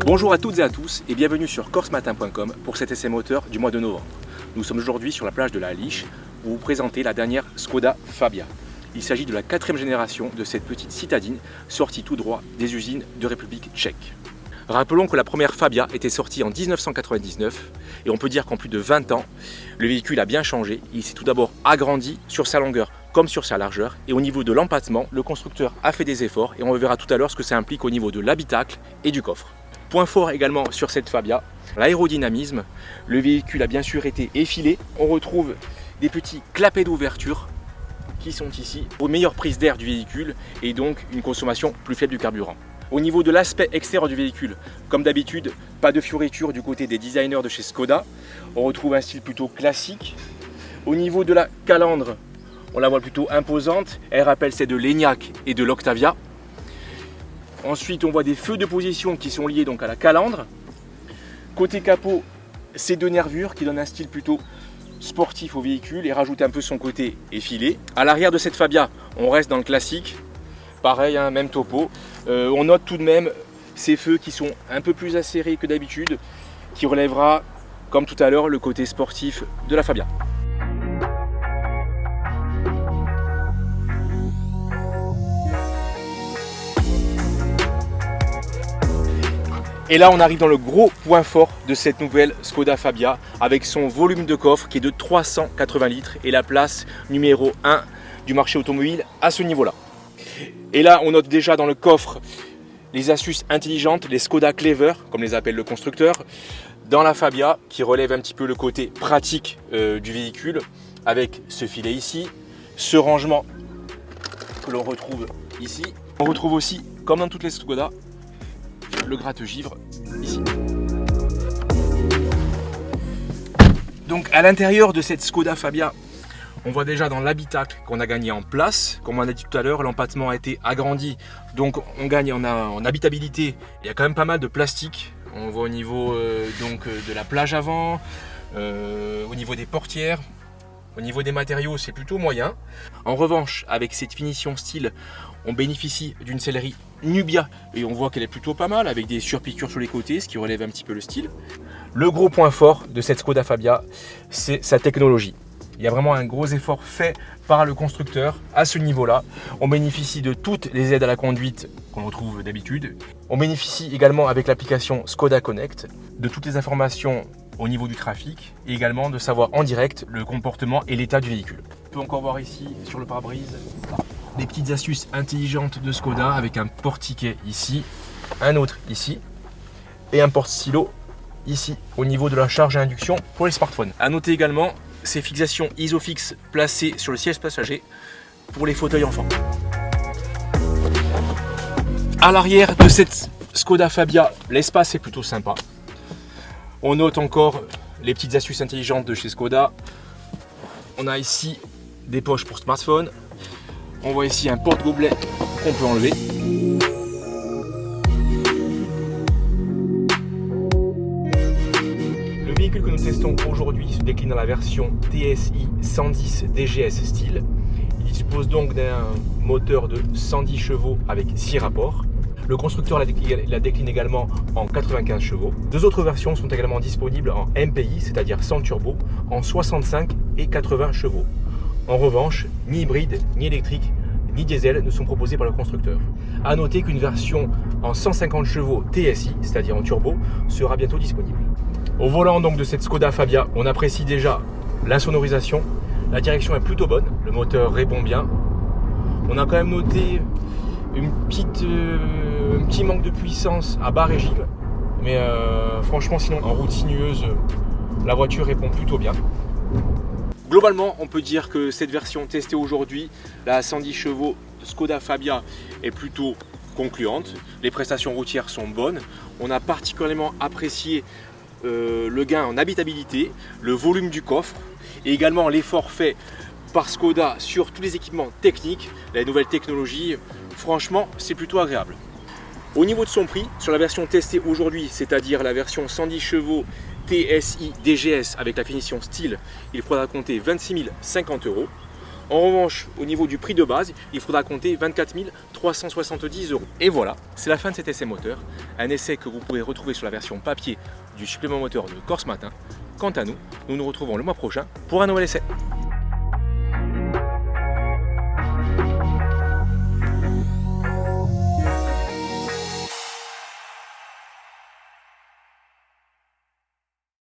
Bonjour à toutes et à tous et bienvenue sur corsematin.com pour cet essai moteur du mois de novembre. Nous sommes aujourd'hui sur la plage de la Liche pour vous présenter la dernière Skoda Fabia. Il s'agit de la 4e génération de cette petite citadine sortie tout droit des usines de République tchèque. Rappelons que la première Fabia était sortie en 1999 et on peut dire qu'en plus de 20 ans, le véhicule a bien changé. Il s'est tout d'abord agrandi sur sa longueur comme sur sa largeur et au niveau de l'empattement, le constructeur a fait des efforts et on verra tout à l'heure ce que ça implique au niveau de l'habitacle et du coffre. Point fort également sur cette Fabia, l'aérodynamisme. Le véhicule a bien sûr été effilé. On retrouve des petits clapets d'ouverture qui sont ici aux meilleures prises d'air du véhicule et donc une consommation plus faible du carburant. Au niveau de l'aspect extérieur du véhicule, comme d'habitude, pas de fioritures du côté des designers de chez Skoda. On retrouve un style plutôt classique. Au niveau de la calandre, on la voit plutôt imposante. Elle rappelle celle de l'Enyaq et de l'Octavia. Ensuite, on voit des feux de position qui sont liés donc à la calandre. Côté capot, ces deux nervures qui donnent un style plutôt sportif au véhicule et rajoutent un peu son côté effilé. À l'arrière de cette Fabia, on reste dans le classique. Pareil, hein, même topo. On note tout de même ces feux qui sont un peu plus acérés que d'habitude, qui relèvera, comme tout à l'heure, le côté sportif de la Fabia. Et là, on arrive dans le gros point fort de cette nouvelle Skoda Fabia avec son volume de coffre qui est de 380 litres et la place numéro 1 du marché automobile à ce niveau-là. Et là, on note déjà dans le coffre les astuces intelligentes, les Skoda Clever, comme les appelle le constructeur, dans la Fabia qui relève un petit peu le côté pratique du véhicule avec ce filet ici, ce rangement que l'on retrouve ici. On retrouve aussi, comme dans toutes les Skoda, le gratte-givre ici. Donc à l'intérieur de cette Skoda Fabia, on voit déjà dans l'habitacle qu'on a gagné en place. Comme on a dit tout à l'heure, l'empattement a été agrandi, donc on gagne en habitabilité. Il y a quand même pas mal de plastique. On voit au niveau de la plage avant, au niveau des portières. Au niveau des matériaux, c'est plutôt moyen. En revanche, avec cette finition style, on bénéficie d'une sellerie Nubia et on voit qu'elle est plutôt pas mal avec des surpiqûres sur les côtés, ce qui relève un petit peu le style. Le gros point fort de cette Skoda Fabia, c'est sa technologie. Il y a vraiment un gros effort fait par le constructeur à ce niveau-là. On bénéficie de toutes les aides à la conduite qu'on retrouve d'habitude. On bénéficie également avec l'application Skoda Connect de toutes les informations au niveau du trafic et également de savoir en direct le comportement et l'état du véhicule. On peut encore voir ici sur le pare-brise des petites astuces intelligentes de Skoda avec un porte-ticket ici, un autre ici et un porte-stylo ici au niveau de la charge à induction pour les smartphones. À noter également ces fixations Isofix placées sur le siège passager pour les fauteuils enfants. À l'arrière de cette Skoda Fabia, l'espace est plutôt sympa. On note encore les petites astuces intelligentes de chez Skoda. On a ici des poches pour smartphone. On voit ici un porte-gobelet qu'on peut enlever. Le véhicule que nous testons aujourd'hui se décline dans la version TSI 110 DGS style. Il dispose donc d'un moteur de 110 chevaux avec 6 rapports. Le constructeur la décline également en 95 chevaux. Deux autres versions sont également disponibles en MPI, c'est-à-dire sans turbo, en 65 et 80 chevaux. En revanche, ni hybride, ni électrique, ni diesel ne sont proposés par le constructeur. A noter qu'une version en 150 chevaux TSI, c'est-à-dire en turbo, sera bientôt disponible. Au volant donc de cette Skoda Fabia, on apprécie déjà l'insonorisation. La direction est plutôt bonne, le moteur répond bien. On a quand même noté un petit manque de puissance à bas régime, mais franchement sinon en route sinueuse la voiture répond plutôt bien. Globalement on peut dire que cette version testée aujourd'hui, la 110 chevaux Skoda Fabia, est plutôt concluante. Les prestations routières sont bonnes. On a particulièrement apprécié le gain en habitabilité, le volume du coffre et également l'effort fait par Skoda sur tous les équipements techniques, la nouvelle technologie. Franchement, c'est plutôt agréable. Au niveau de son prix, sur la version testée aujourd'hui, c'est-à-dire la version 110 chevaux TSI DGS avec la finition style, il faudra compter 26 050 €. En revanche, au niveau du prix de base, il faudra compter 24 370 €. Et voilà, c'est la fin de cet essai moteur. Un essai que vous pourrez retrouver sur la version papier du supplément moteur de Corse Matin. Quant à nous, nous nous retrouvons le mois prochain pour un nouvel essai.